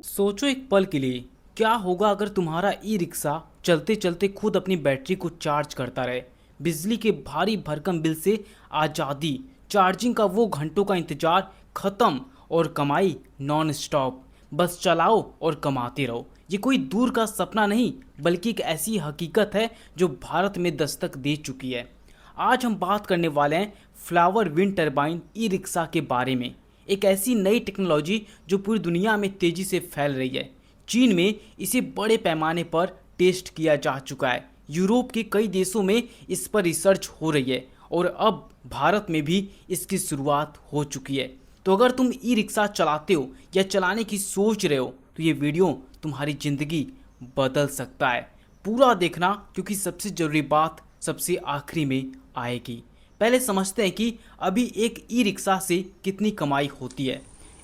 सोचो एक पल के लिए, क्या होगा अगर तुम्हारा ई रिक्शा चलते चलते खुद अपनी बैटरी को चार्ज करता रहे। बिजली के भारी भरकम बिल से आज़ादी, चार्जिंग का वो घंटों का इंतजार खत्म और कमाई नॉन स्टॉप। बस चलाओ और कमाते रहो। ये कोई दूर का सपना नहीं, बल्कि एक ऐसी हकीकत है जो भारत में दस्तक दे चुकी है। आज हम बात करने वाले हैं flower wind turbine e rickshaw के बारे में। एक ऐसी नई टेक्नोलॉजी जो पूरी दुनिया में तेज़ी से फैल रही है। चीन में इसे बड़े पैमाने पर टेस्ट किया जा चुका है। यूरोप के कई देशों में इस पर रिसर्च हो रही है और अब भारत में भी इसकी शुरुआत हो चुकी है। तो अगर तुम ई रिक्शा चलाते हो या चलाने की सोच रहे हो तो ये वीडियो तुम्हारी ज़िंदगी बदल सकता है। पूरा देखना, क्योंकि सबसे ज़रूरी बात सबसे आखिरी में आएगी। पहले समझते हैं कि अभी एक ई रिक्शा से कितनी कमाई होती है।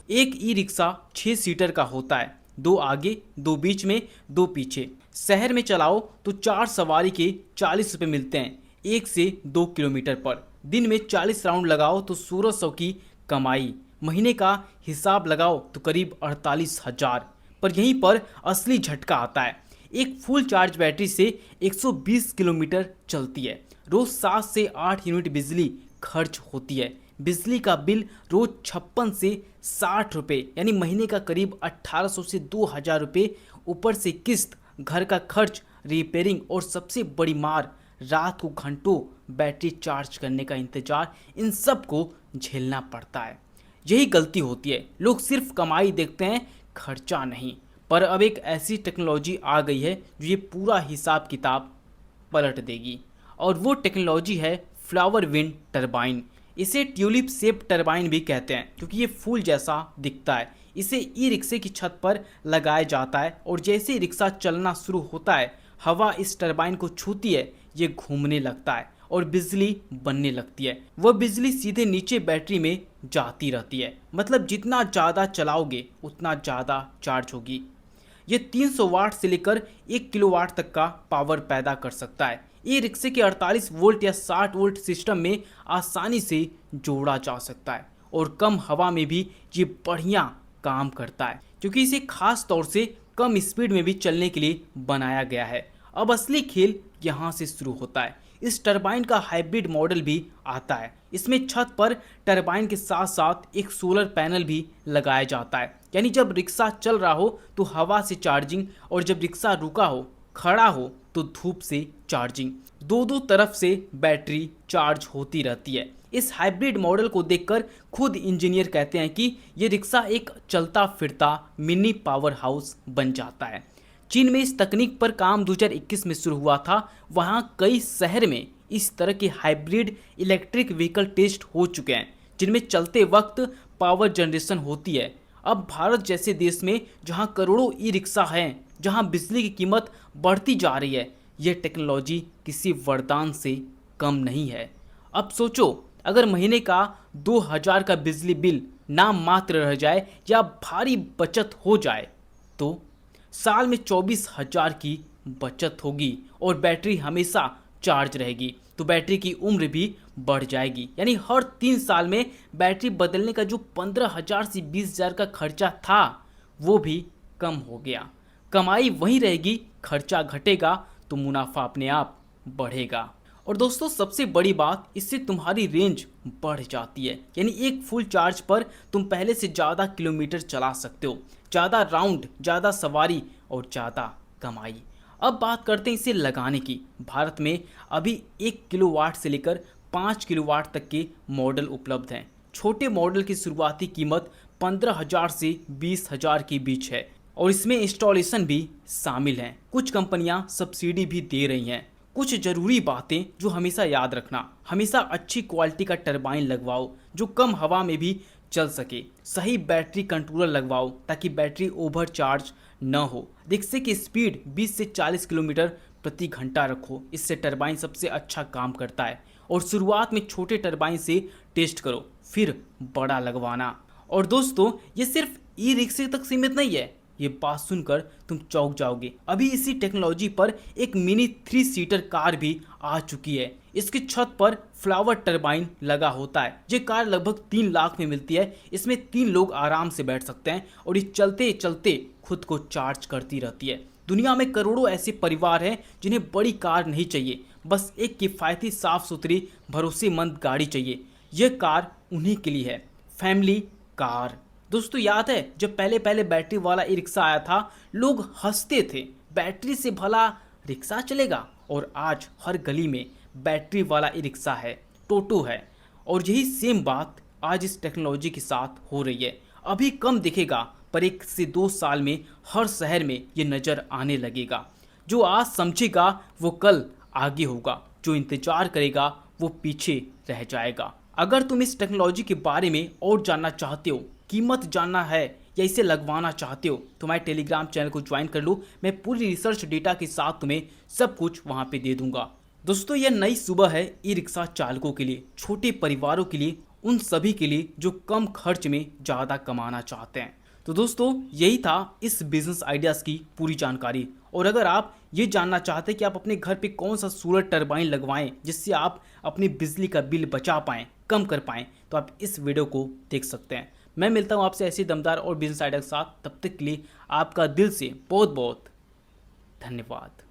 एक ई रिक्शा 6 सीटर का होता है, 2 आगे, 2 बीच में, 2 पीछे। शहर में चलाओ तो 4 सवारी के 40 रुपये मिलते हैं 1 से 2 किलोमीटर पर। दिन में 40 राउंड लगाओ तो 1600 की कमाई। महीने का हिसाब लगाओ तो करीब 48,000। पर यहीं पर असली झटका आता है। एक फुल चार्ज बैटरी से 120 किलोमीटर चलती है। रोज 7 से 8 यूनिट बिजली खर्च होती है। बिजली का बिल रोज 56 से 60 रुपये, यानी महीने का करीब 1800 से 2000 रुपये। ऊपर से किस्त, घर का खर्च, रिपेयरिंग और सबसे बड़ी मार, रात को घंटों बैटरी चार्ज करने का इंतजार। इन सब को झेलना पड़ता है। यही गलती होती है, लोग सिर्फ कमाई देखते हैं, खर्चा नहीं। पर अब एक ऐसी टेक्नोलॉजी आ गई है जो ये पूरा हिसाब किताब पलट देगी, और वो टेक्नोलॉजी है फ्लावर विंड टरबाइन। इसे ट्यूलिप शेप टरबाइन भी कहते हैं क्योंकि ये फूल जैसा दिखता है। इसे ई रिक्शे की छत पर लगाया जाता है और जैसे ही रिक्शा चलना शुरू होता है, हवा इस टरबाइन को छूती है, ये घूमने लगता है और बिजली बनने लगती है। वह बिजली सीधे नीचे बैटरी में जाती रहती है। मतलब जितना ज़्यादा चलाओगे उतना ज़्यादा चार्ज होगी। ये 300 वाट से लेकर 1 किलोवाट तक का पावर पैदा कर सकता है। ये रिक्शे के 48 वोल्ट या 60 वोल्ट सिस्टम में आसानी से जोड़ा जा सकता है और कम हवा में भी ये बढ़िया काम करता है, क्योंकि इसे खास तौर से कम स्पीड में भी चलने के लिए बनाया गया है। अब असली खेल यहाँ से शुरू होता है। इस टरबाइन का हाइब्रिड मॉडल भी आता है। इसमें छत पर टरबाइन के साथ साथ एक सोलर पैनल भी लगाया जाता है, यानी जब रिक्शा चल रहा हो तो हवा से चार्जिंग, और जब रिक्शा रुका हो, खड़ा हो, तो धूप से चार्जिंग। दो दो तरफ से बैटरी चार्ज होती रहती है। इस हाइब्रिड मॉडल को देखकर खुद इंजीनियर कहते हैं कि ये रिक्शा एक चलता फिरता मिनी पावर हाउस बन जाता है। चीन में इस तकनीक पर काम 2021 में शुरू हुआ था। वहाँ कई शहर में इस तरह के हाइब्रिड इलेक्ट्रिक व्हीकल टेस्ट हो चुके हैं, जिनमें चलते वक्त पावर जनरेशन होती है। अब भारत जैसे देश में जहाँ करोड़ों ई रिक्शा हैं, जहाँ बिजली की कीमत बढ़ती जा रही है, यह टेक्नोलॉजी किसी वरदान से कम नहीं है। अब सोचो, अगर महीने का 2000 का बिजली बिल नाम मात्र रह जाए या भारी बचत हो जाए, तो साल में 24,000 की बचत होगी और बैटरी हमेशा चार्ज रहेगी। तो बैटरी की उम्र भी बढ़ जाएगी, यानी हर 3 साल में बैटरी बदलने का जो 15,000 से 20,000 का खर्चा था वो भी कम हो गया। कमाई वहीं रहेगी, खर्चा घटेगा तो मुनाफा अपने आप बढ़ेगा। और दोस्तों, सबसे बड़ी बात, इससे तुम्हारी रेंज बढ़ जाती है, यानी एक फुल चार्ज पर तुम पहले से ज़्यादा किलोमीटर चला सकते हो। ज़्यादा राउंड, ज़्यादा सवारी और ज़्यादा कमाई। अब बात करते हैं इसे लगाने की। भारत में अभी 1 किलोवाट से लेकर 5 किलोवाट तक के मॉडल उपलब्ध हैं। छोटे मॉडल की शुरुआती कीमत 15,000 से 20,000 के बीच है और इसमें इंस्टॉलेशन भी शामिल हैं। कुछ कंपनियां सब्सिडी भी दे रही हैं। कुछ ज़रूरी बातें जो हमेशा याद रखना: हमेशा अच्छी क्वालिटी का टरबाइन लगवाओ जो कम हवा में भी चल सके। सही बैटरी कंट्रोलर लगवाओ ताकि बैटरी ओवर चार्ज न हो। रिक्शे की स्पीड 20 से 40 किलोमीटर प्रति घंटा रखो, इससे टरबाइन सबसे अच्छा काम करता है। और शुरुआत में छोटे टरबाइन से टेस्ट करो, फिर बड़ा लगवाना। और दोस्तों, ये सिर्फ ई रिक्शे तक सीमित नहीं है। ये बात सुनकर तुम चौंक जाओगे, अभी इसी टेक्नोलॉजी पर एक मिनी 3 सीटर कार भी आ चुकी है। इसकी छत पर फ्लावर टरबाइन लगा होता है। ये कार लगभग 3 लाख में मिलती है। इसमें 3 लोग आराम से बैठ सकते हैं और ये चलते चलते खुद को चार्ज करती रहती है। दुनिया में करोड़ों ऐसे परिवार हैं जिन्हें बड़ी कार नहीं चाहिए, बस एक किफ़ायती साफ सुथरी भरोसेमंद गाड़ी चाहिए। यह कार उन्हीं के लिए है, फैमिली कार। दोस्तों याद है जब पहले पहले बैटरी वाला ई रिक्शा आया था, लोग हंसते थे, बैटरी से भला रिक्शा चलेगा। और आज हर गली में बैटरी वाला ई रिक्शा है, टोटो है। और यही सेम बात आज इस टेक्नोलॉजी के साथ हो रही है। अभी कम दिखेगा पर 1 से 2 साल में हर शहर में ये नज़र आने लगेगा। जो आज समझेगा वो कल आगे होगा, जो इंतजार करेगा वो पीछे रह जाएगा। अगर तुम इस टेक्नोलॉजी के बारे में और जानना चाहते हो, कीमत जानना है या इसे लगवाना चाहते हो, तो हमारे टेलीग्राम चैनल को ज्वाइन कर लो। मैं पूरी रिसर्च डेटा के साथ तुम्हें सब कुछ वहाँ पे दे दूंगा। दोस्तों यह नई सुबह है ई रिक्शा चालकों के लिए, छोटे परिवारों के लिए, उन सभी के लिए जो कम खर्च में ज़्यादा कमाना चाहते हैं। तो दोस्तों यही था इस बिजनेस आइडियाज़ की पूरी जानकारी। और अगर आप ये जानना चाहते हैं कि आप अपने घर पे कौन सा सोलर टरबाइन लगवाएं जिससे आप अपनी बिजली का बिल बचा पाएँ, कम कर पाएँ, तो आप इस वीडियो को देख सकते हैं। मैं मिलता हूँ आपसे ऐसे दमदार और बिजनेस आइडिया के साथ। तब तक के लिए आपका दिल से बहुत बहुत धन्यवाद।